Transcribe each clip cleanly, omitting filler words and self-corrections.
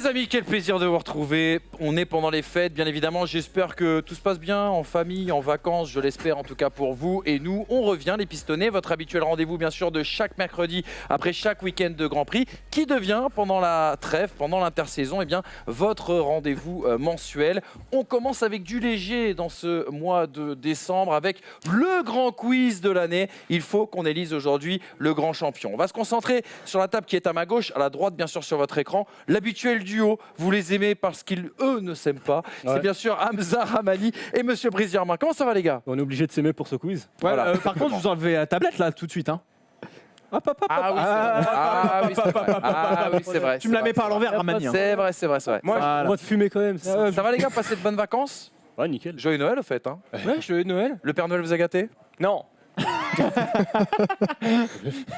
Les amis, quel plaisir de vous retrouver. On est pendant les fêtes, bien évidemment. J'espère que tout se passe bien en famille, en vacances. Je l'espère en tout cas pour vous. Et nous, on revient, les pistonnés. Votre habituel rendez-vous, bien sûr, de chaque mercredi après chaque week-end de Grand Prix, qui devient, pendant la trêve, pendant l'intersaison, eh bien, votre rendez-vous mensuel. On commence avec du léger dans ce mois de décembre, avec le grand quiz de l'année. Il faut qu'on élise aujourd'hui le grand champion. On va se concentrer sur la table qui est à ma gauche, à la droite, bien sûr, sur votre écran. L'habituel duo, vous les aimez parce qu'ils, eux, ne s'aiment pas. Ouais. C'est bien sûr Hamza Ramani et Monsieur Brice Germain. Comment ça va, les gars? On est obligé de s'aimer pour ce quiz. Ouais, voilà. Par contre, je vous enlevez la tablette là tout de suite. Hein. Ah oui, c'est vrai. Tu me la mets pas à l'envers, Ramani. C'est vrai. Moi, on va te fumer quand même. Ça va, les gars? Passez de bonnes vacances? Ouais, nickel. Joyeux Noël, au fait. Hein. Ouais, joyeux Noël. Le Père Noël vous a gâté? Non.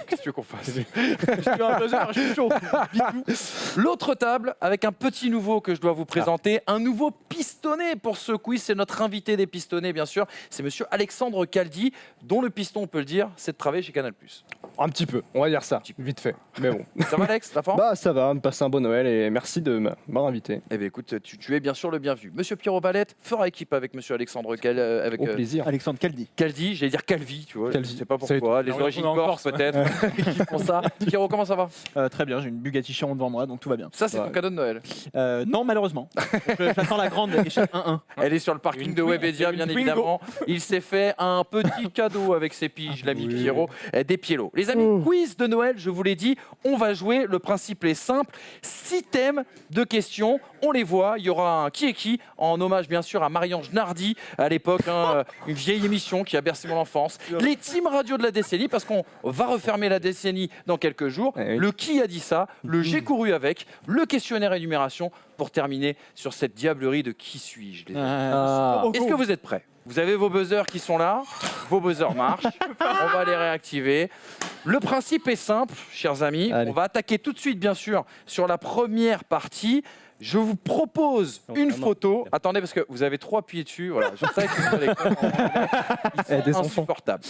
Qu'est-ce que tu veux qu'on fasse? Je suis chaud. L'autre table, avec un petit nouveau que je dois vous présenter, un nouveau pistonné pour ce quiz. C'est notre invité des pistonnés, bien sûr. C'est monsieur Alexandre Caldi, dont le piston, on peut le dire, c'est de travailler chez Canal+. Un petit peu, on va dire ça, vite fait. Mais bon. Ça va, Alex? La forme? Bah ça va, me passer un bon Noël et merci de m'avoir invité. Eh bien écoute, tu es bien sûr le bienvenu. Monsieur Pierrot Valette fera équipe avec monsieur Alexandre Au plaisir. Alexandre Caldi. Caldi, j'allais dire Calvi, tu vois. Calvi. Je sais pas pourquoi. Les origines corse peut-être. Qui font ça. Pierrot, comment ça va? Très bien, j'ai une Bugatti Chiron devant moi, donc tout va bien. Ça, c'est ton cadeau de Noël? Non, malheureusement. J'attends la grande échelle 1-1. Elle est sur le parking de Webedia, bien évidemment. Il s'est fait un petit cadeau avec ses piges, l'ami Pierrot, des Piélos. Les amis, quiz de Noël, je vous l'ai dit, on va jouer. Le principe est simple. 6 thèmes de questions. On les voit. Il y aura un qui est qui, en hommage bien sûr à Marie-Ange Nardi à l'époque, une vieille émission qui a bercé mon enfance. Les teams radio de la décennie, parce qu'on va refermer la décennie dans quelques jours. Le qui a dit ça, le j'ai couru avec, le questionnaire énumération pour terminer sur cette diablerie de qui suis-je. Est-ce que vous êtes prêts? Vous avez vos buzzers qui sont là, vos buzzers marchent, on va les réactiver. Le principe est simple, chers amis. Allez. On va attaquer tout de suite, bien sûr, sur la première partie. Je vous propose une photo. Attendez, parce que vous avez trop appuyé dessus. Voilà, je sais que vous allez ils sont insupportables.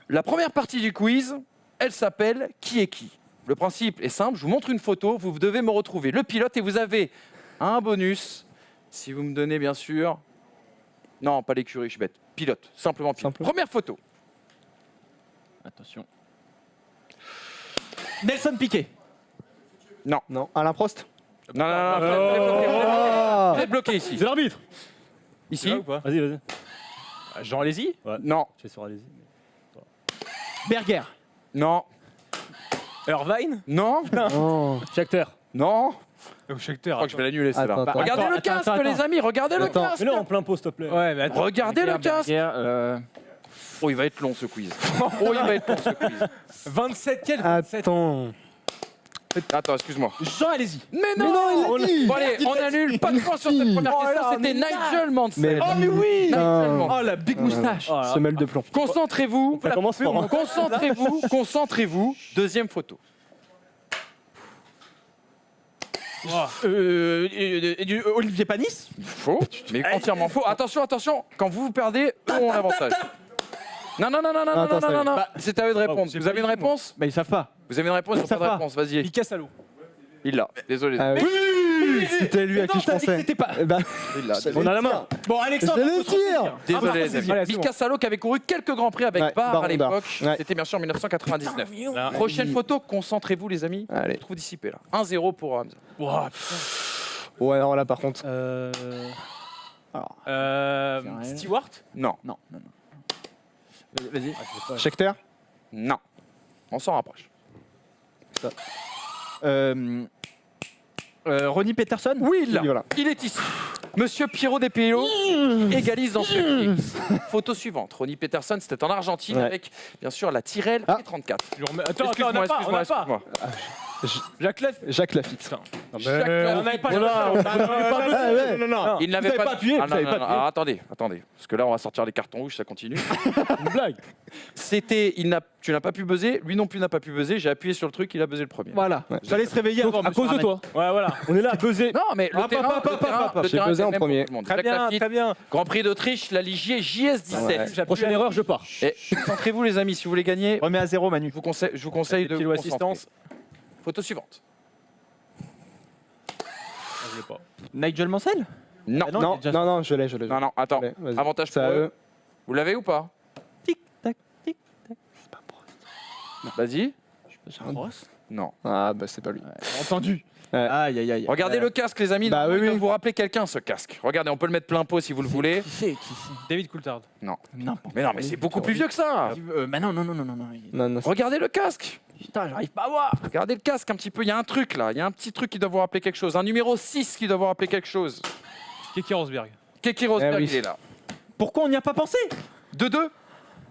La première partie du quiz, elle s'appelle Qui est qui? Le principe est simple, je vous montre une photo, vous devez me retrouver le pilote et vous avez un bonus si vous me donnez, bien sûr... Non, pas l'écurie, je suis bête. Pilote, simplement pilote. Première photo. Attention. Nelson Piquet. Non. Non. Alain Prost. Non, vous êtes bloqué ici. C'est l'arbitre. Ici ou pas? Vas-y. Jean Alési. Ouais. Non. Je suis sur Alési. Berger. Non. Irvine. Non. Shakhtar. Non. Shakhtar. Je crois que je vais l'annuler, c'est là. Regardez le casque, attends. les amis, regardez le casque. Mais non, en plein pot, s'il te plaît. Ouais, mais attends. Regardez le casque. Oh, il va être long ce quiz. 27, quel 27? Attends, excuse-moi. Jean Alési. Mais non, il a dit. Bon, allez, on annule. Pas de point sur cette première question. C'était Nigel Mansell. Oh, mais oui. Nigel Mansell. Oh, la big moustache. Semelle de plomb. Concentrez-vous. Ça commence fort. Concentrez-vous. Deuxième photo. Olivier Panis. Faux, mais entièrement faux. Attention, quand vous perdez, eux ont l'avantage. Non. C'est à eux de répondre. Vous avez une réponse? Bah, ils savent pas. Vous avez une réponse? Ils n'ont pas de réponse, vas-y. Mika Salo. Il l'a, désolé. Oui, c'était lui à qui je pensais. C'était pas. Il l'a. On a la main. Bon, Alexandre. Désolé, les amis. Allez, Mika Salo qui avait couru quelques grands prix avec Barre à l'époque. Ouais. C'était bien sûr en 1999. Prochaine photo, concentrez-vous, les amis. Allez. Trop dissipé là. 1-0 pour Hamza. Ouais, alors là par contre. Stewart. Non. Vas-y. Shakhtar. Non. On s'en rapproche. Ronnie Peterson. Oui, là. Voilà. Il est ici. Monsieur Pierrot des Piélos égalise dans ce quiz. Photo suivante. Ronnie Peterson, c'était en Argentine avec, bien sûr, la Tyrrell P34. Attends, Excuse-moi. Jacques Leff. Jacques Lafitte. On n'avait pas Il n'avait pas appuyé. Attendez. Parce que là, on va sortir les cartons rouges, ça continue. Une blague. C'était, tu n'as pas pu buzzer, lui non plus n'a pas pu buzzer. J'ai appuyé sur le truc, il a buzzé le premier. Voilà. J'allais se réveiller avant. À cause de toi. Ouais, voilà. On est là à buzzer. Non, mais le terrain, J'ai buzzé en premier. Très bien. Grand Prix d'Autriche, la Ligier JS17. Prochaine erreur, je pars. Et concentrez-vous, les amis, si vous voulez gagner. Remets à 0, Manu. Je vous conseille de vous concentrer. assistance. Photo suivante. l'ai pas. Nigel Mansell? Non. Ah non, Non, il est déjà- non, je l'ai. Non, non, attends. Allez, vas-y. Avantage C'est pour à eux. eux. Vous l'avez ou pas? Tic tac tic. Vas-y. Grosse. Non. Ah, bah, c'est pas lui. Entendu. Ouais. Aïe aïe aïe. Regardez le casque, les amis. Bah Normalement, oui, il doit oui. vous rappeler quelqu'un, ce casque. Regardez, on peut le mettre plein pot si vous le voulez. Qui c'est? David Coulthard. N'importe. Mais non, mais c'est beaucoup plus vieux que ça. Bah non non non non non non. Non, non, Regardez le casque. Putain, j'arrive pas à voir. Regardez le casque un petit peu. Il y a un truc là. Il y a un petit truc qui doit vous rappeler quelque chose. Un numéro 6 qui doit vous rappeler quelque chose. Keke Rosberg. Keke Rosberg, Eh oui. il est là. Pourquoi on n'y a pas pensé? 2-2.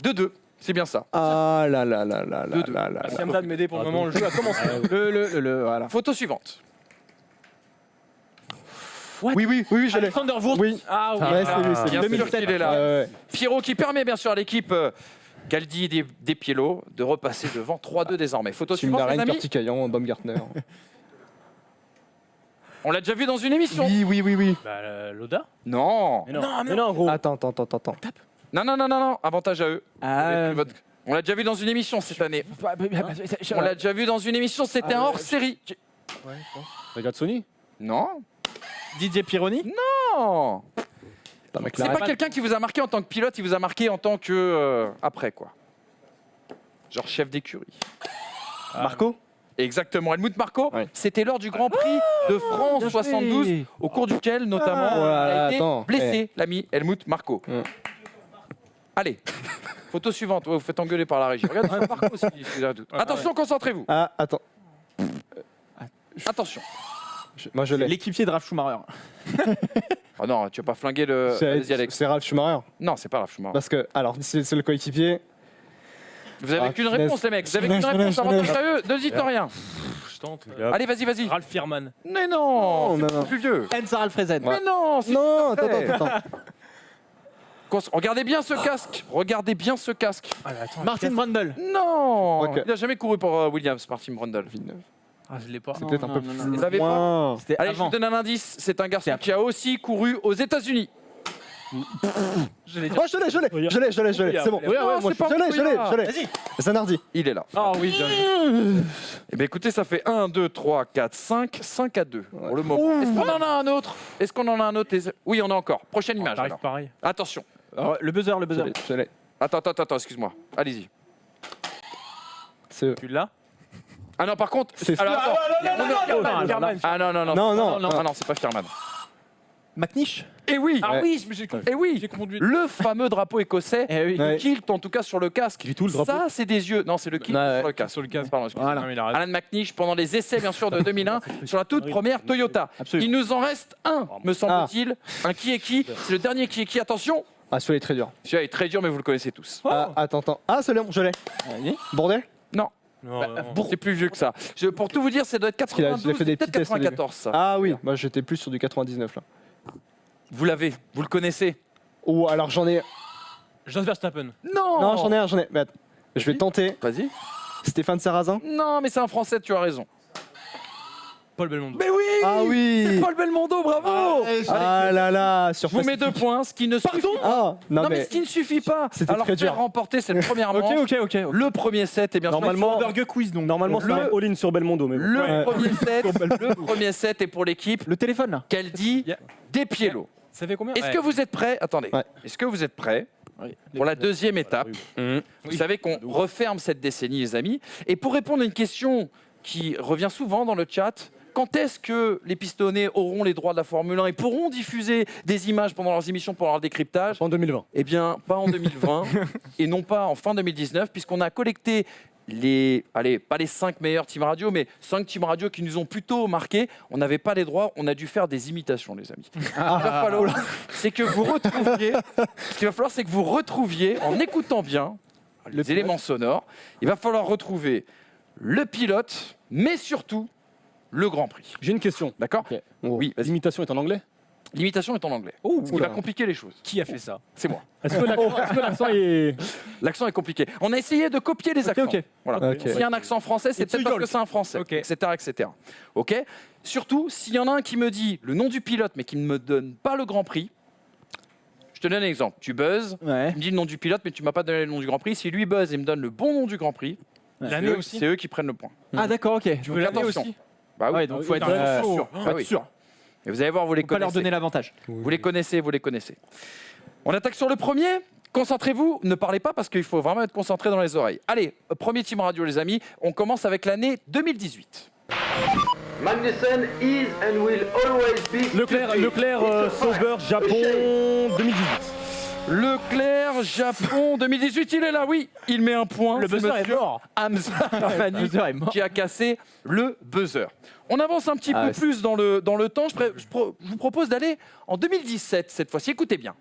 2-2. C'est bien ça. Ah là là là là là Deux-deux. là là là. Siamda de m'aider pour le moment, le jeu a commencé. Voilà. Photo suivante. Oui, oui, oui, je l'ai. Alexander Wurst. Oui. Ah oui. Ouais, c'est lui, c'est Bien lui. sûr qu'il est là. Ouais. Pierrot qui permet bien sûr à l'équipe Galdi des Pielo de repasser devant 3-2 désormais. Photo Tim suivante, les Darren, amis. Curtis Caillan, Baumgartner. On l'a déjà vu dans une émission. Oui, oui, oui, oui. Bah, Loda. Non. Mais non, mais non, gros. Attends. Non, non, non, non, non. Avantage à eux. Ah, On l'a déjà vu dans une émission cette année. On l'a déjà vu dans une émission, c'était un hors-série. Regarde Sony. Non. Didier Pironi. Non. Pas C'est McLaren. pas quelqu'un qui vous a marqué en tant que pilote, il vous a marqué en tant que après quoi. Genre chef d'écurie. Marco. Exactement, Helmut Marko, Ouais. c'était lors du Grand Prix de France bien joué. 72, au cours duquel notamment Oh là il a là, été attends. blessé, l'ami Helmut Marko. Mm. Allez, photo suivante, ouais, vous faites engueuler par la régie. Regarde Marko aussi. Attention, concentrez-vous. Ah, attends. Attention. Moi, je l'ai. L'équipier de Ralf Schumacher. Oh non, tu vas pas flinguer le. Vas-y, Alex. C'est Ralf Schumacher. Non, c'est pas Ralf Schumacher. Parce que, alors, c'est le coéquipier. Vous avez Ah, qu'une je réponse, laisse. les mecs. Vous avez Je qu'une laisse, réponse. je Avantage laisse. à eux. Ne dites rien. Je tente. Allez, vas-y, vas-y. Ralph Fierman. Mais non, Non, c'est non. plus vieux. Enzo Alfrezen. Mais non, c'est Non, parfait. attends. Regardez bien ce casque. Regardez bien ce casque. Ah, mais attends. Martin Brundle. Non, Ok. il n'a jamais couru pour Williams, Martin Brundle. Ah, je l'ai pas. C'est peut-être un peu non, plus Vous avez pas loin. C'était Allez, je avant. vous donne un indice. C'est un garçon C'est qui a aussi couru aux États-Unis. Je l'ai dit. Oh, je l'ai. C'est bon. Ouais, Non, moi, c'est pas je l'ai. Vas-y. Zanardi. Il est là. Ah oui, bien vu. Eh bien, écoutez, ça fait 1, 2, 3, 4, 5, 5 à 2 pour le moment. Est-ce qu'on en a un autre? Est-ce qu'on en a un autre? Oui, on a encore. Prochaine image. T'arrives alors. pareil. Attention. Alors, le buzzer. Je l'ai. Attends, excuse-moi. Allez-y. C'est eux. Tu l'as? Ah non, par contre. C'est alors, attends. Fierman. Ah non, non, non. Non. Ah non, c'est pas Fierman. McNish. Eh oui. Ah Ouais. oui, mais j'ai confondu. Eh oui. J'ai confondu. Le fameux drapeau écossais. Eh oui. Ouais. Kilt, en tout cas sur le casque. J'ai tout le drapeau. Ça, c'est des yeux. Non, c'est le kilt Ouais. sur le casque. Sur le casque. Pardon, excusez-moi. Voilà. Non, mais il a raison. Alan McNish pendant les essais bien sûr de 2001 sur la toute première Toyota. Absolument. Il nous en reste un, me semble-t-il. Un qui est qui. C'est le dernier qui est qui. Attention. Ah, celui-là est très dur. Celui-là est très dur, mais vous le connaissez tous. Ah, attends. Ah, celui-là, je l'ai. Vas-y. Bourdais. Non, Non, non. c'est plus vieux que ça. Pour tout vous dire, ça doit être qu'il a 92, fait des peut-être petits tests au début. 94. Ça. Ah oui, moi j'étais plus sur du 99 là. Vous l'avez, vous le connaissez. Ou alors j'en ai. Jos Verstappen. Non. Non, j'en ai. Mais attends. Je vais tenter. Vas-y. Stéphane Sarrazin. Non, mais c'est un Français. Tu as raison. Paul Belmondo. Mais oui. Ah oui. C'est Paul Belmondo. Bravo. Ah là là, sur Je vous mets 2 points, ce qui ne suffit pas. Ah, non, Non, mais mais. ce qui ne suffit pas. C'était Alors très dur. faire remporter cette première manche. Ok. Le premier set est bien sûr. Normalement, Burger quiz donc. Normalement, c'est Le- un all-in sur Belmondo. Mais bon. Le premier set est pour l'équipe Le téléphone là. qu'elle dit Yeah. des Pielo. Ça fait combien? Est-ce que vous êtes prêts? Attendez. Ouais. Est-ce que vous êtes prêts pour la deuxième étape? Vous savez qu'on referme cette décennie, les amis. Et pour répondre à une question qui revient souvent dans le chat, quand est-ce que les pistonnés auront les droits de la Formule 1 et pourront diffuser des images pendant leurs émissions, pendant leur décryptage? En 2020. Eh bien, pas en 2020 et non pas en fin 2019, puisqu'on a collecté pas les 5 meilleurs team radio, mais 5 team radio qui nous ont plutôt marqué. On n'avait pas les droits, on a dû faire des imitations, les amis. Ce qu'il va falloir, c'est que vous retrouviez, ce qu'il va falloir, c'est que vous retrouviez, en écoutant bien les éléments sonores, il va falloir retrouver le pilote, mais surtout le Grand Prix. J'ai une question. D'accord? Oui, vas-y. L'imitation est en anglais? L'imitation est en anglais. Ce qui va compliquer les choses. Qui a fait ça? C'est moi. Est-ce que l'accent est. L'accent est compliqué. On a essayé de copier les accents. ok. Voilà. Ok. S'il y a un accent français, c'est It's peut-être a parce que York. c'est un français, Ok. etc., etc. Ok. Surtout, s'il y en a un qui me dit le nom du pilote, mais qui ne me donne pas le Grand Prix, je te donne un exemple. Tu buzzes, Ouais. tu me dis le nom du pilote, mais tu m'as pas donné le nom du Grand Prix. Si lui buzz et me donne le bon nom du Grand Prix, L'année c'est eux- aussi? c'est eux qui prennent le point. Ah d'accord, ok. Tu veux l'année attention. aussi? Bah oui. Ouais, donc faut être sûr. sûr. Ah oui. Et vous allez voir, vous les Faut pas leur connaissez. donner l'avantage. Vous les connaissez, vous les connaissez. On attaque sur le premier. Concentrez-vous, ne parlez pas parce qu'il faut vraiment être concentré dans les oreilles. Allez, premier team radio les amis, on commence avec l'année 2018. Magnussen is and will always be Leclerc, Sauber, Japon, 2018. Leclerc, Japon 2018, il est là, oui. Il met un point. Le C'est buzzer est monsieur mort. Hamza Le Rahmani buzzer est mort. qui a cassé le buzzer. On avance un petit peu plus dans le temps. Je vous propose d'aller en 2017 cette fois-ci. Écoutez bien.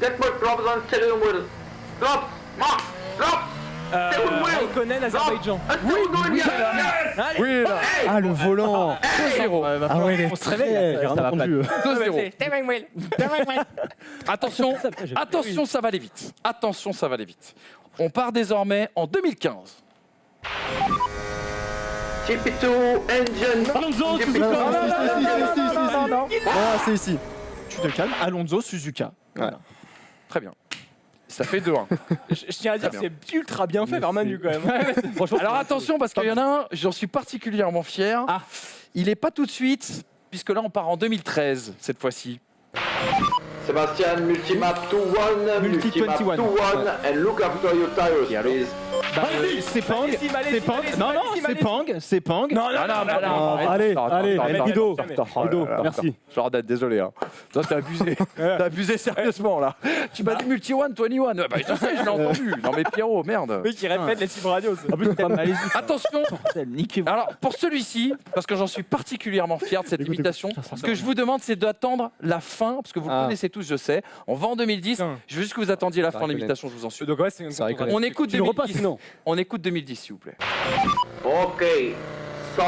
Get more drops on steering wheel. Drops. Mark. Drops. Steering wheel. Raikkonen, Azerbaïdjan. Oui, Oui, là. Ah, le volant. 2-0. Ah ouais, il est On se réveille. très... Ça va pas. 2-0. Attention, attention, ça va aller vite. Attention, ça va aller vite. On part désormais en 2015. GP2 engine. Alonso, GP2. Suzuka. Ah, c'est ici. Tu te calmes. Alonso, Suzuka. Très bien. Ça fait 2-1. Je tiens à dire que Très c'est ultra bien fait par Manu quand même. Franchement, Alors attention, parce qu'il y en a un, j'en suis particulièrement fier. Ah. Il n'est pas tout de suite, puisque là on part en 2013 cette fois-ci. Sébastien, multimap 2-1. Multimap 21. 2-1. And look after your tires, please. C'est Pang. C'est Pang. Non, non, c'est Pang. C'est Pang. Non, Ah non, mais non, allez, allez, attends, Guido. attends, Guido, merci. Jordan, désolé. Hein. Toi, t'as abusé. T'as abusé sérieusement là. Tu m'as dit multi-one, 21. Bah, je sais, je l'ai entendu. Non mais Pierrot, merde. Oui, qui répète les team radio. En plus, pas mal. Attention. Niquez-vous. Alors, pour celui-ci, parce que j'en suis particulièrement fier de cette imitation, ce que je vous demande, c'est d'attendre la fin, parce que vous le connaissez tous, je sais. On va en 2010. Je veux juste que vous attendiez la fin de l'imitation, je vous en supplie. Donc ouais, c'est On écoute Tu le repasses 2010. sinon. On écoute 2010, s'il vous plaît. Okay, so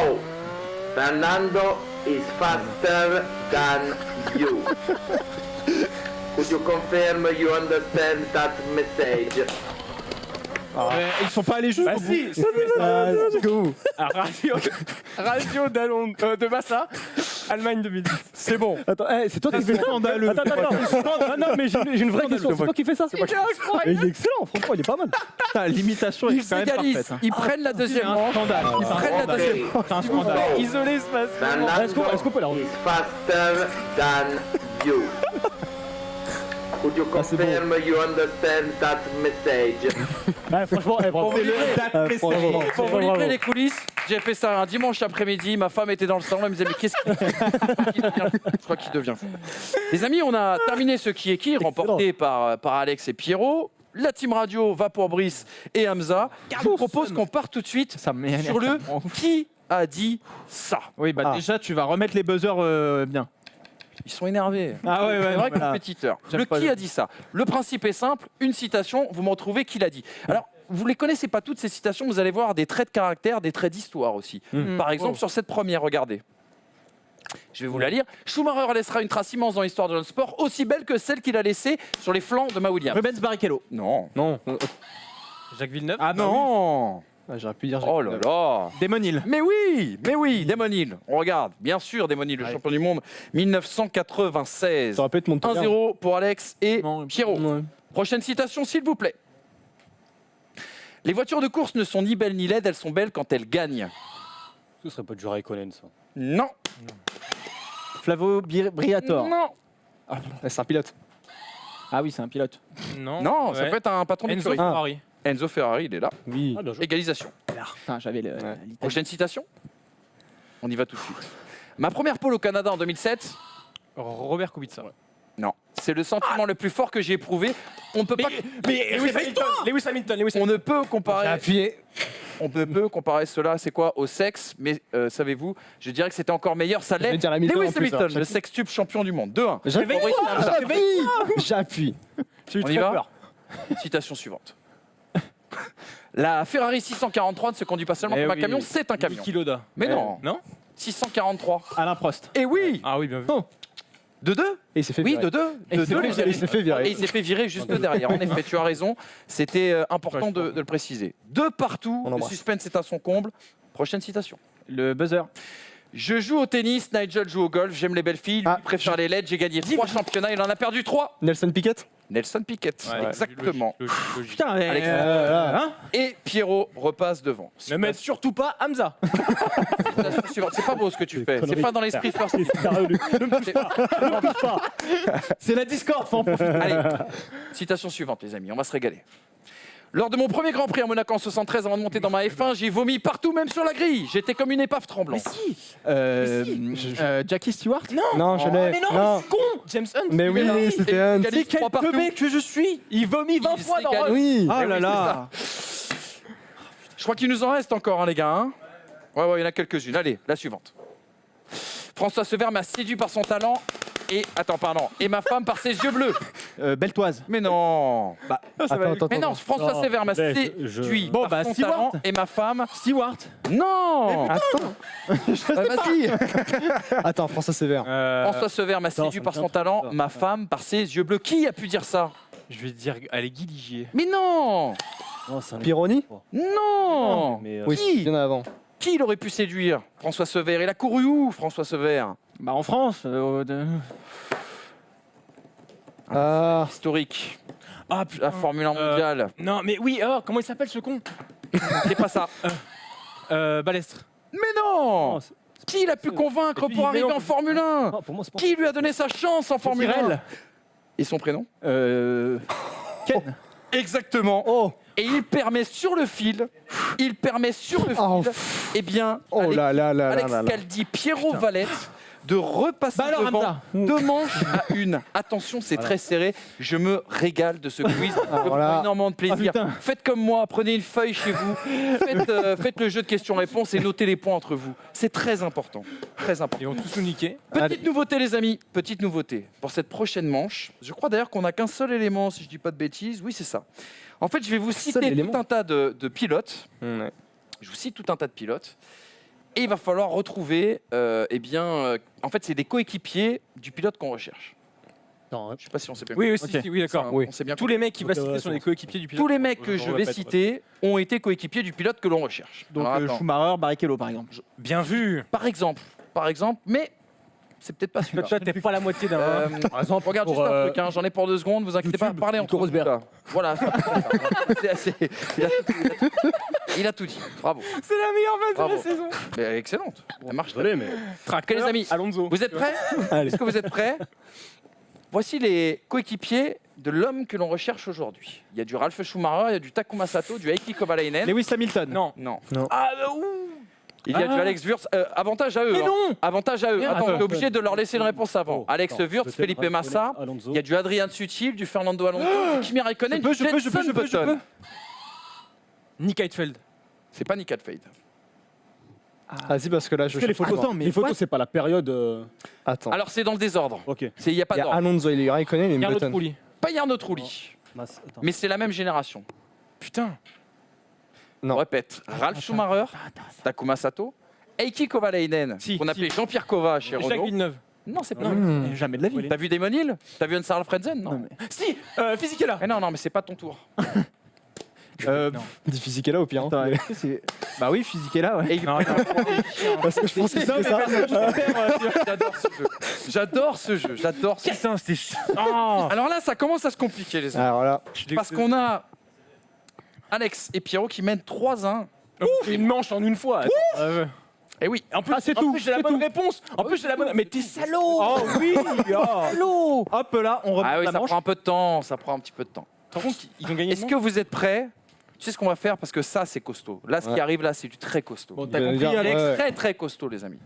Fernando is faster than you. Could you confirm you understand that message? Ils sont pas allés jusqu'au bout. Si, radio de Massa, Allemagne 2010. C'est bon. Attends, c'est toi qui fais ça. Scandaleux. Attends. Non, mais j'ai une vraie question. C'est toi qui fais ça. Il est excellent, franchement, il est pas mal. Putain, l'imitation est Ils quand même s'égalisent. parfaite. hein. Ils prennent la deuxième C'est un manche. scandale. Ils prennent la deuxième manche. C'est un scandale. Isolé se passe. Est-ce qu'on peut la is faster than you. Could you confirm you understand that message? franchement, Pour vous livrer, franchement, pour vous livrer les coulisses, j'ai fait ça un dimanche après-midi. Ma femme était dans le salon. Elle me disait mais qu'est-ce qu'il devient fou. Je crois qu'il devient fou. Les amis, on a terminé ce qui est qui, remporté par Alex et Pierrot. La team radio va pour Brice et Hamza. Je vous propose qu'on parte tout de suite Ça m'énerve. sur le qui a dit ça. Oui, bah déjà, tu vas remettre les buzzers bien. Ils sont énervés. Ah ouais, C'est vrai voilà. compétiteur. J'aime Le pas qui le- a dit ça. Le principe est simple, une citation, vous me retrouvez qui l'a dit. Alors, vous ne les connaissez pas toutes ces citations, vous allez voir des traits de caractère, des traits d'histoire aussi. Par exemple, sur cette première, regardez. Je vais vous la lire. Schumacher laissera une trace immense dans l'histoire de notre sport, aussi belle que celle qu'il a laissée sur les flancs de Ma Williams. Rubens Barrichello. Non. Non. Jacques Villeneuve. Ah Non. J'aurais pu dire. Oh là là. Damon Hill. Mais oui, Damon Hill. On regarde, bien sûr, Damon Hill, le champion du monde, 1996. Ça aurait pu être mon 1-0 pour Alex et Non, Pierrot. Ouais. Prochaine citation, s'il vous plaît. Les voitures de course ne sont ni belles ni laides, elles sont belles quand elles gagnent. Ce serait pas du Raikkonen ça. Non. Flavo Briatore. Non. C'est un pilote. Ah oui, c'est un pilote. Non, ça peut être un patron Enzo d'écurie. Ferrari. Enzo Ferrari, il est là. Oui. Ah, bien joué. Égalisation. Putain, j'avais l'Italie. Prochaine citation. On y va tout de suite. Ma première pole au Canada en 2007. Robert Kubica. Non. C'est le sentiment le plus fort que j'ai éprouvé. On ne peut pas. Lewis Hamilton. On ne peut comparer. Appuyé. On ne peut comparer cela, c'est quoi, au sexe, mais savez-vous, je dirais que c'était encore meilleur, ça Je vais l'est. dire Hamilton Lewis en plus, Hamilton, hein. le sextuple champion du monde. 2-1. J'appuie. On y va. Citation suivante. La Ferrari 643 ne se conduit pas seulement Eh comme un oui. camion, c'est un camion. Niki Loda. Mais non, Non 643. Alain Prost. Et oui, Ah oui, bien vu. 2-2. Et il s'est fait Oui, virer. 2-2. Et c'est 2-2, fait les amis. Il s'est fait Et virer. il s'est fait virer juste derrière. En effet, tu as raison. C'était important de le préciser. 2 partout. On Le embrasse. suspense est à son comble. Prochaine citation. Le buzzer. Je joue au tennis, Nigel joue au golf, j'aime les belles filles, lui préfère les LED, j'ai gagné 3 championnats, il en a perdu 3. Nelson Piquet. Nelson Piquet, exactement. Logique. Putain, mais. Alex. Hein Et Pierrot repasse devant. Ne mets surtout pas Hamza. Citation suivante. C'est pas beau ce que tu fais, c'est pas dans l'esprit first. C'est la Discord, faut en profiter. Allez, citation suivante, les amis, on va se régaler. Lors de mon premier Grand Prix à Monaco en 73, avant de monter dans ma F1, j'ai vomi partout, même sur la grille. J'étais comme une épave tremblante. Jackie Stewart. Non, je l'ai. Mais non, c'est con. James Hunt. Mais oui, c'était Hunt. Quel Quel teubé que je suis. Il vomit 20 fois dans Rock. Oui. Oh là oui, là. Je crois qu'il nous en reste encore, hein, les gars. Hein. Ouais, il y en a quelques-unes. Allez, la suivante. François Sever m'a séduit par son talent et ma femme par ses yeux bleus. Beltoise. Mais non. Attends. Mais non, François Sever m'a séduit Bon, par son Stewart. talent et ma femme. Stewart. Non. Vas-y. Attends, François Sévère. François Sever m'a séduit par son talent, ma femme par ses yeux bleus. Qui a pu dire ça? Je vais dire, allez, Guy Ligier. Mais non. Pironi. Non. Oui, Qui il y en a avant. Qui il aurait pu séduire? François Sever. Il a couru où, François Sever? Bah en France. Ah, Historique. Ah La putain. Formule 1 mondiale. Non, mais oui, comment il s'appelle ce con? C'est pas ça. Balestre. Mais non. Qui l'a pu convaincre Et puis, pour mais arriver non, en Formule 1? pour moi, c'est pas. Qui lui a donné sa chance en Formule 1? Tyrrell. Et son prénom? Ken. Exactement. Oh, Et il permet sur le fil, Oh. eh bien, oh là là là Alex là là. Caldi, Pierrot Valette, de repasser Bah alors, devant Hamza. 2 manches à 1. Attention, c'est très serré. Je me régale de ce quiz. Je prends là. énormément de plaisir. Ah, putain. Faites comme moi, prenez une feuille chez vous, faites le jeu de questions-réponses et notez les points entre vous. C'est très important. Très important. Ils vont tous nous niquer. Petite nouveauté, les amis. Petite nouveauté pour cette prochaine manche. Je crois d'ailleurs qu'on n'a qu'un seul élément, si je dis pas de bêtises. Oui, c'est ça. En fait, je vais vous citer élément. tout un tas de pilotes. Je vous cite tout un tas de pilotes. Et il va falloir retrouver, en fait, c'est des coéquipiers du pilote qu'on recherche. Je ne sais pas si on s'est bien Oui, compris. oui, d'accord. On s'est bien Tous les mecs qui va citer sont des coéquipiers du pilote. Tous les mecs que Je je vais répète, citer ont été coéquipiers du pilote que l'on recherche. Donc Alors, attends. Schumacher, Barrichello par exemple. Bien vu. Par exemple, mais c'est peut-être pas celui-là. Toi, t'es pas la moitié d'un. Par exemple, regarde juste un truc, hein, j'en ai pour 2 secondes, vous inquiétez pas, parlez entre vous. Là. Voilà. Il a tout dit. Bravo. C'est la meilleure vanne de Bravo. la saison. Mais excellente. Ça marche. Désolé, mais. Ok, les amis, Alonso. vous êtes prêts? Est-ce que vous êtes prêts? Voici les coéquipiers de l'homme que l'on recherche aujourd'hui. Il y a du Ralf Schumacher, il y a du Takuma Sato, du Heikki Kovalainen. Lewis Hamilton. Non. Non. Ah, ouh. Il y a du Alex Wurz. Avantage à eux. Mais non. Avantage à eux. Merde. Attends, on est obligé de leur laisser une réponse avant. Alex Wurz, Felipe Massa. Il y a du Adrian Sutil, du Fernando Alonso, du Kimi Raikkonen, du Jenson Button. Nick Heidfeld. C'est pas Nick Heidfeld. Ah si, parce que là, je Les photos, cherche. mais Les photos, c'est pas la période. Attends. Alors c'est dans le désordre. Ok. Il n'y a pas Il y a d'ordre. Alonso, il y a Raikkonen et Carlo Button. Trulli. Pas Jarno Trulli. Attends. Mais c'est la même génération. Putain. On Non. répète. Ralf Schumacher, Takuma Sato, Heikki Kovalainen, Si, qu'on si. appelait Jean-Pierre Kova chez Jacques Renault. Villeneuve. Non, c'est pas. Jamais de la vie. T'as vu Damon Hill? T'as vu Hans-Harald Frentzen? Non. Si, Fisichella. Mais non, mais c'est pas ton tour. Difficile qu'elle a au pire. hein. Attends, est-ce que c'est- Bah oui, Fisichella, ouais. Et- Parce que je pense que c'est ça. J'adore ce jeu. J'adore ce jeu. J'adore ce jeu. Putain, c'était. Oh. Alors là, ça commence à se compliquer, les amis. Alors là, Parce qu'on a Alex et Pierrot qui mènent 3-1. Une manche en une fois. Et oui. En plus, Ah, c'est en tout, plus, j'ai la c'est bonne tout. réponse. En plus, j'ai la bonne. Mais t'es salaud. Oh oui. Hop là, on reprend Ah oui, la ça manche. prend un peu de temps. Ça prend un petit peu de temps. Par contre, ils ont gagné. Est-ce que vous êtes prêts? Tu sais ce qu'on va faire parce que ça, c'est costaud. Là, ce qui Ouais. arrive là, c'est du très costaud. Bon, t'as Je vais compris, dire, Alex. ouais. Très très costaud, les amis.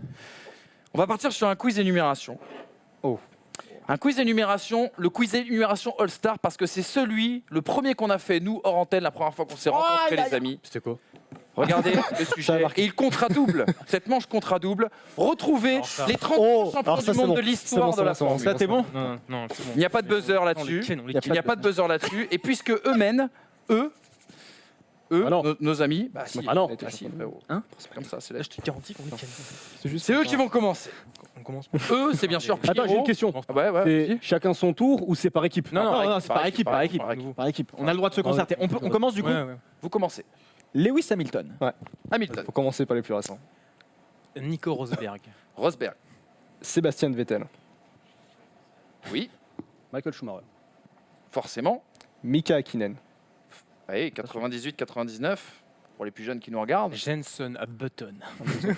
On va partir sur un quiz énumération. Oh. Un quiz énumération, le quiz énumération All-Star, parce que c'est le premier qu'on a fait, nous, hors antenne, la première fois qu'on s'est rencontrés, les amis. C'était quoi? Regardez le sujet. Et il comptera double. Cette manche comptera double. Retrouvez les 30 Oh, champions alors ça, du c'est monde bon. de l'histoire C'est de bon, la c'est bon, Formule. Ça, t'es bon? Non, non, c'est bon. Il n'y a pas de buzzer là-dessus. On les Il n'y a pas de buzzer là-dessus. Et puisque eux mènent, eux, Ah non. nos amis, bah si, Ah non. bah si, frérot. Hein C'est comme ça, c'est la- Je te garantis qu'on est calme. C'est eux qui vont commencer. On commence. Eux, c'est bien sûr Pierrot. Attends, j'ai une question. Ah ouais, ouais, C'est vas-y. chacun son tour ou c'est par équipe? Non, non, Non, c'est par équipe, par équipe. Par équipe. On a le droit de se concerter. On commence du coup. Ouais, ouais. Vous commencez. Lewis Hamilton. Hamilton. faut commencer par les plus récents. Nico Rosberg. Rosberg. Sébastien Vettel. Oui, Michael Schumacher. forcément. Mika Hakkinen. Allez, 98-99 pour les plus jeunes qui nous regardent. Jenson Button.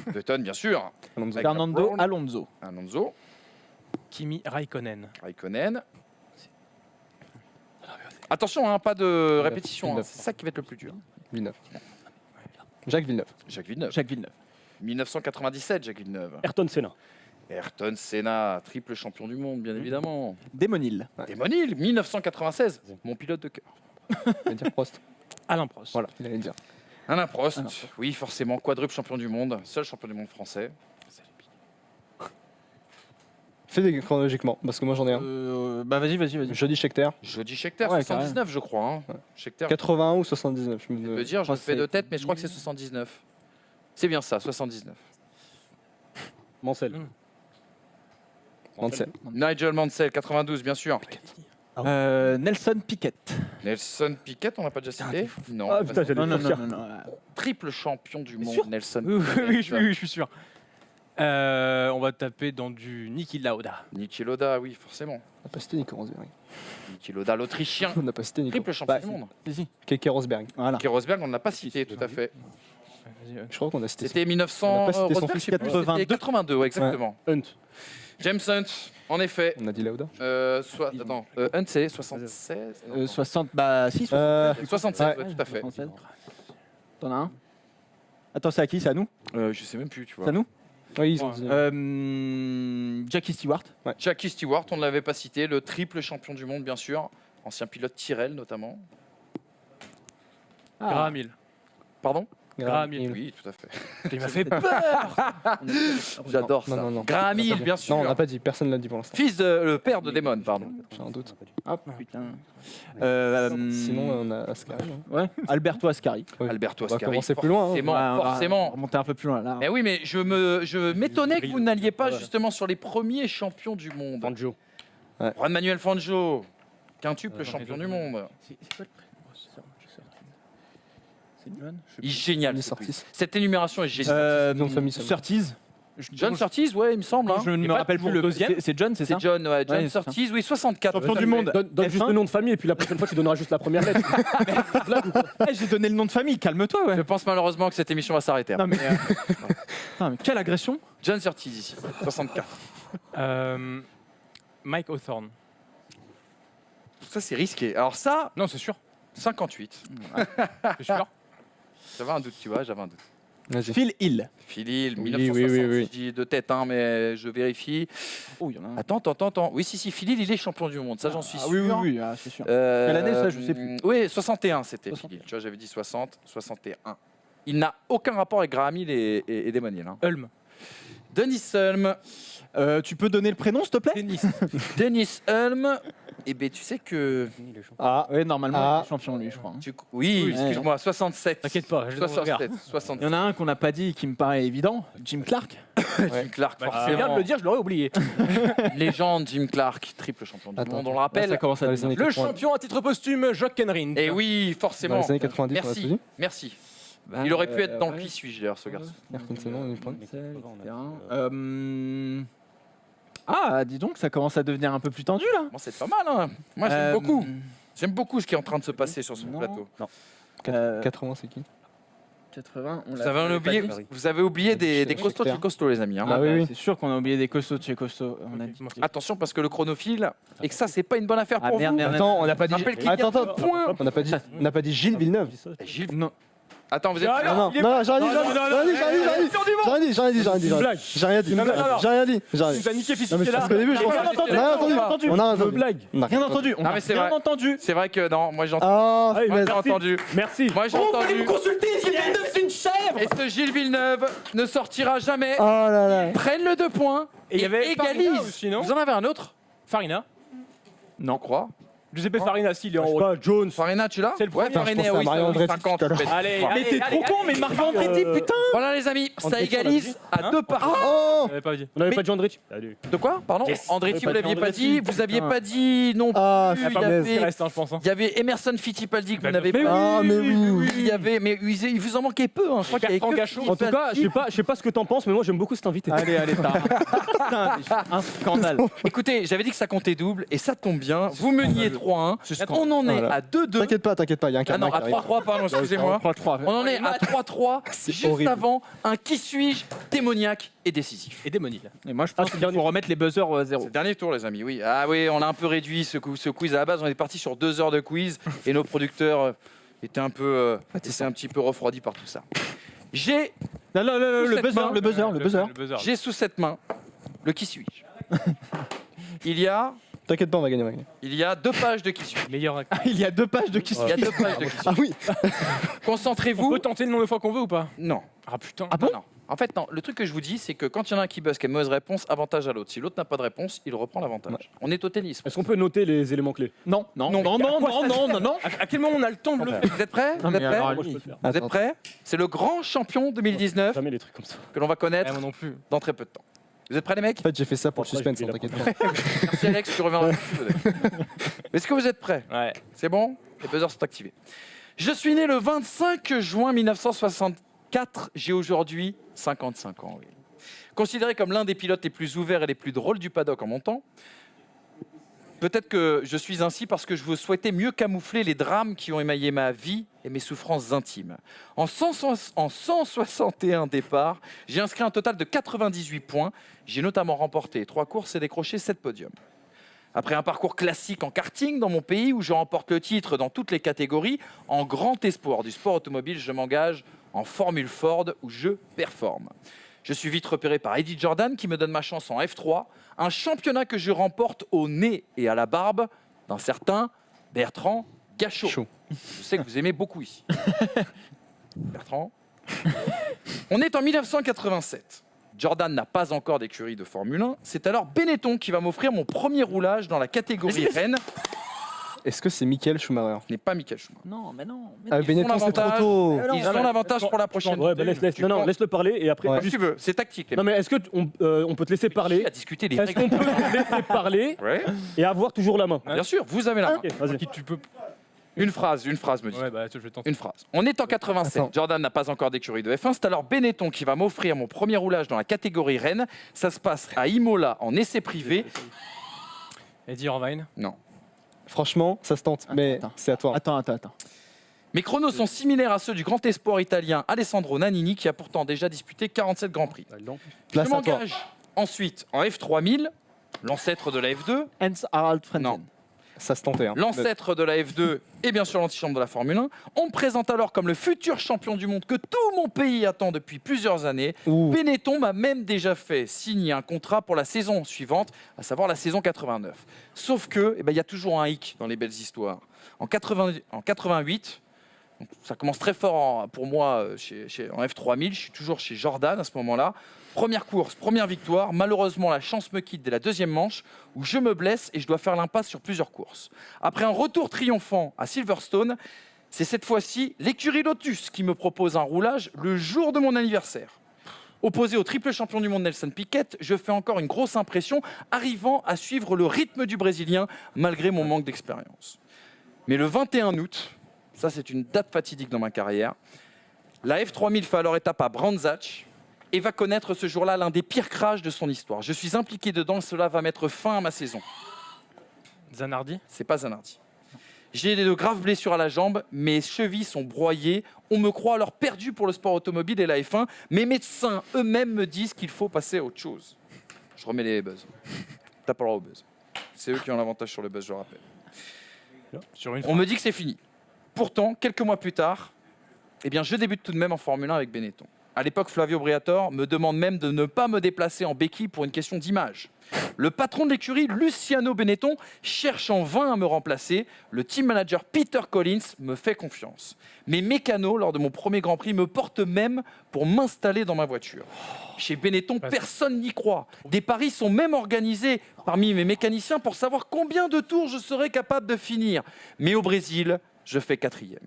Button, bien sûr. Alonso. Avec Fernando Brown. Alonso. Alonso. Kimi Raikkonen. Raikkonen. Attention, hein, pas de répétition. hein, Villeneuve. C'est ça qui va être le plus dur. Villeneuve. Jacques Villeneuve. Jacques Villeneuve. Jacques Villeneuve. 1997, Jacques Villeneuve. Ayrton Senna. Ayrton Senna, triple champion du monde, bien évidemment. Démonil. Damon Hill, 1996, mon pilote de cœur. Il va dire Prost. Alain Prost. Voilà, il allait le dire. Alain Prost, oui, forcément, quadruple champion du monde, seul champion du monde français. Fais chronologiquement, parce que moi j'en ai un. Bah vas-y. Jeudi Scheckter. Jody Scheckter, Ouais, 79, je crois. Hein. Scheckter, 81 ou 79 je je me... peux dire, je crois le fais que de c'est- tête, mais je crois que c'est 79. C'est bien ça, 79. Mansell. Mansell. Nigel Mansell, 92, bien sûr. Nelson Piquet. Nelson Piquet, on l'a pas déjà cité Non. Ah putain, j'allais Non. sortir. Triple champion du monde, sûr Nelson Oui, Piquet. je suis sûr. On va taper dans du Niki Lauda. Niki Lauda, oui, forcément. On n'a pas cité Nico Rosberg. Niki Lauda, l'Autrichien. On n'a pas cité Nico. Triple champion Bah, du monde. Si. Keke Rosberg. Voilà. Niki Rosberg, on ne l'a pas cité, tout à fait. Je crois qu'on a cité. C'était On 1900. n'a pas cité son Rosberg, fils, je sais plus, 82. c'était 82, ouais, exactement. Hunt. James Hunt, en effet. On a dit Lauda. Attends, Hunt, c'est 76 non, 60. Bah si. 76, ouais. ouais, tout à fait. 67. T'en as un. Attends, c'est à qui? C'est à nous? Je sais même plus, tu C'est à vois. nous? Oui, ils ont dit. Jackie Stewart. Jackie Stewart, on ne l'avait pas cité, le triple champion du monde, bien sûr. Ancien pilote Tyrrell, notamment. Graham Hill. Pardon Graham Hill. Oui, tout à fait. Il m'a fait peur. J'adore Non, ça. non, non. Graham Hill, bien sûr. Non, on n'a pas dit. Personne ne l'a dit pour l'instant. Fils de le père de Damon, pardon. J'ai un doute. Ah putain. Sinon, on a Ascari. hein. Ouais. Alberto Ascari. Oui. Alberto On va Ascari. commencer plus loin, hein. Forcément, Ouais, on va forcément. remonter un peu plus loin là. Mais oui, mais je m'étonnais que vous n'alliez pas justement sur les premiers champions du monde. Fangio. Juan Manuel Fangio, quintuple champion du monde. C'est quoi le prénom? C'est John. Il est génial. Johnny ce quiz. Surtees. Cette énumération est géniale. Nom de famille, ça. Surtees. John Surtees, ouais, il me semble. hein. Je ne Et me pas rappelle plus toujours le deuxième. C'est John, c'est ça? C'est John, ouais, John Ouais, c'est ça. Surtees, oui, 64. Champion du monde. Donne juste F1. le nom de famille et puis la prochaine fois tu donneras juste la première lettre. Blague ou quoi? Eh, j'ai donné le nom de famille, calme-toi, ouais. Je pense malheureusement que cette émission va s'arrêter. Non mais, Putain, mais quelle agression. John Surtees ici, 64. Mike Hawthorne. Ça, c'est risqué. Alors ça, Non, c'est sûr. 58. C'est sûr. J'avais un doute, tu vois, j'avais un doute. Vas-y. Phil Hill. Phil Hill, Oui, 1960. oui. Je dis de tête, hein, mais je vérifie. Oh, il y en a un. Attends. Oui, si, Phil Hill, il est champion du monde, ça j'en suis Ah sûr. oui, ah, c'est sûr. Quelle année, ça, je sais plus. Oui, 61 c'était 61. Phil Hill. Tu vois, j'avais dit 60, 61. Il n'a aucun rapport avec Graham Hill et Damon Hill. Hein. Ulm. Denis Hulme. Tu peux donner le prénom, s'il te plaît? Tennis. Denis Hulme. Eh bien, tu sais que. Ah, Oui, normalement, Ah. il est champion, lui, je crois. Oui, Oui, excuse-moi, 67. T'inquiète pas, je le regarde. 67, 67. Il y en a un qu'on n'a pas dit qui me paraît évident, Jim Clark. Jim Clark, Bah, tu fais forcément. bien de le dire, je l'aurais oublié. Légende Jim Clark, triple champion du Attends, monde, on le Là, rappelle. ça commence à dans les devenir- années Le 80. champion à titre posthume, Jock Kenrin. Et oui, Dans forcément. les années 90, on a tout Merci, dit. merci. Bah, Il aurait pu être dans le ouais. qui suis-je d'ailleurs, ce garçon. Ayrton Senna, on est point. Ah, dis donc, ça commence à devenir un peu plus tendu là. Bon, c'est pas mal, hein. Moi, j'aime beaucoup. J'aime beaucoup ce qui est en train de se passer sur ce non. plateau. 80, c'est qui 80, on Vous avez oublié des Scheckter. costauds de costauds, les amis. hein. Ah oui, oui. C'est sûr qu'on a oublié des costauds de chez Costaud. On a dit. Attention, parce que le chronophile, et que ça, c'est pas une bonne affaire Ah, pour merde, vous. merde. Attends, on n'a pas dit. Rappelle qu'il y a Attends, deux attends. points. On n'a pas dit Gilles Villeneuve. Eh, Gilles, Non. attends, vous êtes. Non, non, non, j'ai rien dit, j'ai rien dit. Non, J'ai rien dit. Tu nous as niqué Non, mais là. parce qu'au début, je Rien crois- entendu. On a entendu. On a Une entendu. blague. On a Rien entendu. On Non, a mais c'est rien vrai. entendu. C'est vrai que non, moi j'ai entendu. Ah, Allez, Moi j'ai merci. entendu. Merci. Moi j'ai entendu. consulter, Gilles Villeneuve, c'est une chèvre. Et ce Gilles Villeneuve ne sortira jamais. oh là là. Prennent le 2 points Et il y avait Farina égalise. aussi, non Vous en avez un autre? Farina. Non, crois. Giuseppe Farina, s'il est en Je sais haut. pas, Jones. Farina, tu l'as? C'est le Ouais, premier. Farina, Je pensais à oui, Mario ça, Andretti 50. tout à l'heure. Allez, Mais t'es trop con, mais Mario Andretti, putain. Voilà les amis, ça Andretti, on égalise l'a à 2 partout. Oh On avait pas dit. On n'avait Mais- pas dit Andretti. Allez. De quoi? Pardon? Yes. Andretti, On vous avait pas l'aviez dit pas dit, Andretti. vous aviez Putain. pas dit non plus. Ah, il y Il avait, reste, je pense. il y avait Emerson Fittipaldi que vous Bah, n'avez mais pas. Ah, mais oui. Il y avait, mais il vous en manquait peu. Hein. Je crois qu'il y avait Bertrand que Gachot. En tout cas, je sais pas ce que t'en penses, mais moi j'aime beaucoup cet invité. Allez, putain, un scandale. Écoutez, j'avais dit que ça comptait double et ça tombe bien. Vous meniez 3-1. On en est Voilà. à 2-2. T'inquiète pas, il y a un Ah non, karma à qui arrive. 3-3, pardon, excusez-moi. 3-3. On en est à 3-3, juste horrible. avant un qui suis-je démoniaque et décisif. Et démonie, là. Et moi, je pense c'est le qu'il dernier. faut remettre les buzzers C'est 0. le dernier tour, les amis, oui. Ah oui, on a un peu réduit ce quiz à la base. On est parti sur 2 heures de quiz et nos producteurs étaient un petit peu refroidis par tout ça. J'ai Non, Sous cette main. le buzzer. J'ai sous cette main le qui suis-je. Il y a T'inquiète pas, on va gagner. Il y a 2 pages de qui suis-je. Meilleur acteur. Il y a 2 pages de qui Il y a 2 pages de qui suis-je. Ah oui. On Concentrez-vous. peut tenter le nombre de fois qu'on veut ou pas? Non. Ah putain. Ah bon? Non. En fait, non. Le truc que je vous dis, c'est que quand il y en a un qui buzz, qui a une mauvaise réponse, avantage à l'autre. Si l'autre n'a pas de réponse, il reprend l'avantage. On est au tennis. Est-ce qu'on peut noter les éléments clés? Non. À quel moment on a le temps de le faire? Vous êtes prêts? Non, Vous êtes mais prêts alors, Moi je peux le faire. Vous êtes prêts? C'est le grand champion 2019 Jamais les trucs comme ça. que l'on va Eh, connaître moi non plus. dans très peu de temps. Vous êtes prêts, les mecs? En fait, j'ai fait ça pour le Après, suspense, je vais t'inquiète la pas. Merci, Alex, tu reviendras. Est-ce que vous êtes prêts? Ouais. C'est bon? Les buzzers sont activés. Je suis né le 25 juin 1964. J'ai aujourd'hui 55 ans. Oui. Considéré comme l'un des pilotes les plus ouverts et les plus drôles du paddock en montant, peut-être que je suis ainsi parce que je vous souhaitais mieux camoufler les drames qui ont émaillé ma vie et mes souffrances intimes. En 161 départs, j'ai inscrit un total de 98 points. J'ai notamment remporté 3 courses et décroché 7 podiums. Après un parcours classique en karting dans mon pays où je remporte le titre dans toutes les catégories, en grand espoir du sport automobile, je m'engage en Formule Ford où je performe. Je suis vite repéré par Eddie Jordan qui me donne ma chance en F3, un championnat que je remporte au nez et à la barbe d'un certain Bertrand Gachot. Chaud. Je sais que vous aimez beaucoup ici. Bertrand. On est en 1987. Jordan n'a pas encore d'écurie de Formule 1. C'est alors Benetton qui va m'offrir mon premier roulage dans la catégorie Rennes. Est-ce que c'est Michael Schumacher? Ce n'est pas Michael Schumacher. Non, mais non. Ah, Ils Benetton, font c'est trop l'avantage. tôt. Ils ont l'avantage pour la prochaine. Ouais, bah laisse-le parler et après. Ouais. Comme tu veux, c'est tactique. Les Non, mais est-ce qu'on peut te laisser parler? à discuter des Est-ce qu'on règles. peut te laisser parler Ouais, et avoir toujours la main? bien sûr, vous avez la main. Ok, vas-y. Qui tu peux. Une phrase, me dit. Ouais, bah, je vais tenter. Une phrase. On est en 87. Attends. Jordan n'a pas encore d'écurie de F1. C'est alors Benetton qui va m'offrir mon premier roulage dans la catégorie Rennes. Ça se passe à Imola en essai privé. Eddie Irvine. Non. Franchement, ça se tente, mais Attends. c'est à toi. Attends. Mes chronos sont similaires à ceux du grand espoir italien Alessandro Nannini qui a pourtant déjà disputé 47 Grands Prix. Je Place à toi. m'engage ensuite en F3000, l'ancêtre de la F2. Hans Harald Frenzen. Non. Ça se tentait. Hein. L'ancêtre de la F2 et bien sûr l'antichambre de la Formule 1. On me présente alors comme le futur champion du monde que tout mon pays attend depuis plusieurs années. Ouh. Benetton m'a même déjà fait signer un contrat pour la saison suivante, à savoir la saison 89. Sauf que, il y a toujours un hic dans les belles histoires. En 88, donc ça commence très fort pour moi en F3000, je suis toujours chez Jordan à ce moment-là. Première course, première victoire. Malheureusement, la chance me quitte dès la deuxième manche où je me blesse et je dois faire l'impasse sur plusieurs courses. Après un retour triomphant à Silverstone, c'est cette fois-ci l'écurie Lotus qui me propose un roulage le jour de mon anniversaire. Opposé au triple champion du monde Nelson Piquet, je fais encore une grosse impression, arrivant à suivre le rythme du Brésilien malgré mon manque d'expérience. Mais le 21 août, ça c'est une date fatidique dans ma carrière, la F3000 fait alors étape à Brands Hatch et va connaître ce jour-là l'un des pires crashs de son histoire. Je suis impliqué dedans et cela va mettre fin à ma saison. Zanardi. C'est pas Zanardi. J'ai de graves blessures à la jambe, mes chevilles sont broyées. On me croit alors perdu pour le sport automobile et la F1. Mes médecins eux-mêmes me disent qu'il faut passer à autre chose. Je remets les buzz. T'as pas le droit au buzz. C'est eux qui ont l'avantage sur le buzz, je le rappelle. Sur une On me dit que c'est fini. Pourtant, quelques mois plus tard, je débute tout de même en Formule 1 avec Benetton. À l'époque, Flavio Briatore me demande même de ne pas me déplacer en béquille pour une question d'image. Le patron de l'écurie, Luciano Benetton, cherche en vain à me remplacer. Le team manager Peter Collins me fait confiance. Mes mécanos, lors de mon premier Grand Prix, me portent même pour m'installer dans ma voiture. Chez Benetton, personne n'y croit. Des paris sont même organisés parmi mes mécaniciens pour savoir combien de tours je serais capable de finir. Mais au Brésil, je fais 4e.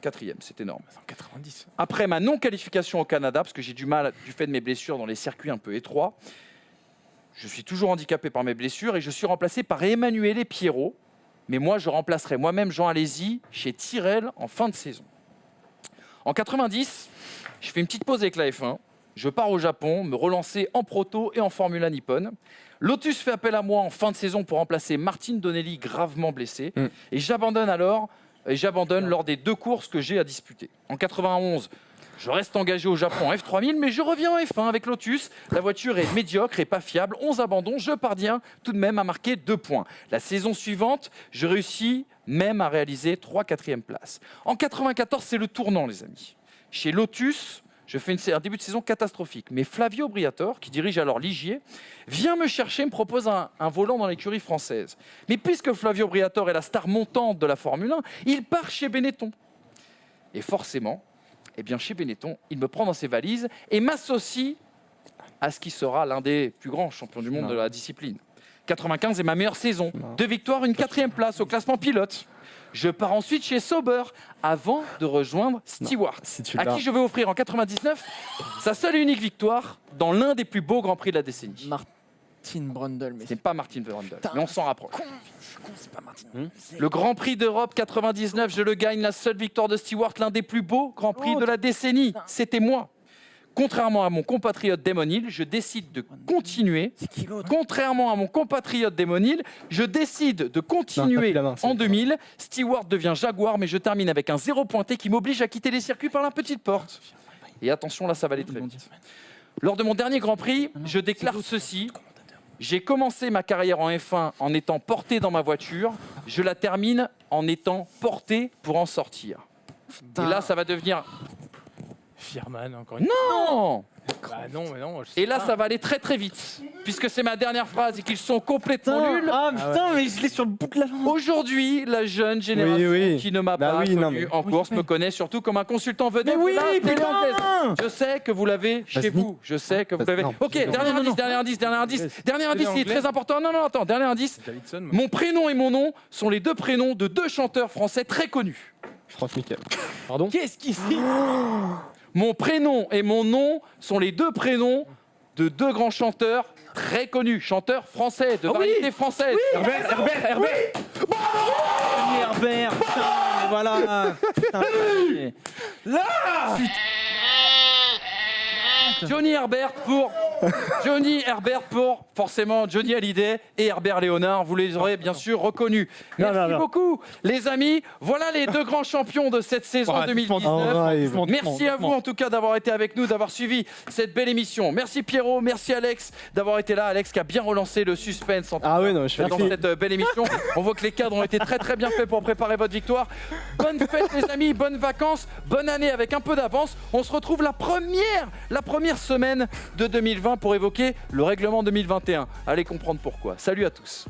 4e, c'est énorme. 90. Après ma non-qualification au Canada, parce que j'ai du mal du fait de mes blessures dans les circuits un peu étroits, je suis toujours handicapé par mes blessures et je suis remplacé par Emanuele Piero. Mais moi, je remplacerai moi-même Jean Alesi chez Tyrrell en fin de saison. En 90, je fais une petite pause avec la F1. Je pars au Japon, me relancer en proto et en Formula Nippon. Lotus fait appel à moi en fin de saison pour remplacer Martin Donnelly, gravement blessé. Et j'abandonne lors des 2 courses que j'ai à disputer. En 91, je reste engagé au Japon en F3000, mais je reviens en F1 avec Lotus. La voiture est médiocre et pas fiable. 11 abandons, je parviens tout de même à marquer 2 points. La saison suivante, je réussis même à réaliser 3 4e places. En 94, c'est le tournant, les amis. Chez Lotus, je fais un début de saison catastrophique. Mais Flavio Briatore, qui dirige alors Ligier, vient me chercher, me propose un volant dans l'écurie française. Mais puisque Flavio Briatore est la star montante de la Formule 1, il part chez Benetton. Et forcément, eh bien chez Benetton, il me prend dans ses valises et m'associe à ce qui sera l'un des plus grands champions du monde de la discipline. 95 est ma meilleure saison. 2 victoires, une 4e place au classement pilote. Je pars ensuite chez Sauber avant de rejoindre Stewart, à qui je vais offrir en 99 sa seule et unique victoire dans l'un des plus beaux Grands Prix de la décennie. Martin Brundle, mais Ce n'est pas Martin Brundle, mais on s'en rapproche. c'est pas Martin. Le Grand Prix d'Europe 99, je le gagne, la seule victoire de Stewart, l'un des plus beaux Grands Prix de la décennie. C'était moi. Contrairement à mon compatriote Damon Hill, je décide de continuer. Contrairement à mon compatriote Damon Hill, je décide de continuer en 2000. Stewart devient Jaguar, mais je termine avec un 0 pointé qui m'oblige à quitter les circuits par la petite porte. Et attention, là, ça va aller très vite. Lors de mon dernier Grand Prix, je déclare ceci. J'ai commencé ma carrière en F1 en étant porté dans ma voiture. Je la termine en étant porté pour en sortir. Et là, ça va devenir... Firman, encore une Non Bah non, mais non. je sais Et là, pas. ça va aller très très vite, puisque c'est ma dernière phrase et qu'ils sont complètement nuls. Ah putain, mais je l'ai sur le bout de la langue. Aujourd'hui, la jeune génération qui ne m'a pas connu en course me connaît surtout comme un consultant vedette de la télé anglaise. Je sais que vous l'avez chez vous. Je sais que vous l'avez. Ok, dernier indice, il est très important. Non, attends, dernier indice. Davidson, moi. Mon prénom et mon nom sont les 2 prénoms de 2 chanteurs français très connus. France Michael. Qu'est-ce qu'il fait? Mon prénom et mon nom sont les 2 prénoms de 2 grands chanteurs très connus, chanteurs français, de variété française. Herbert. Herbert, putain, mais voilà. Putain, Johnny Herbert pour forcément Johnny Hallyday et Herbert Léonard. Vous les aurez bien sûr reconnus. Merci beaucoup, les amis. Voilà les 2 grands champions de cette saison 2019. Merci à vous en tout cas d'avoir été avec nous, d'avoir suivi cette belle émission. Merci Pierrot, merci Alex d'avoir été là. Alex qui a bien relancé le suspense dans cette belle émission. On voit que les cadres ont été très très bien faits pour préparer votre victoire. Bonne fête les amis, bonnes vacances, bonne année avec un peu d'avance. On se retrouve la première semaine de 2020 pour évoquer le règlement 2021. Allez comprendre pourquoi. Salut à tous.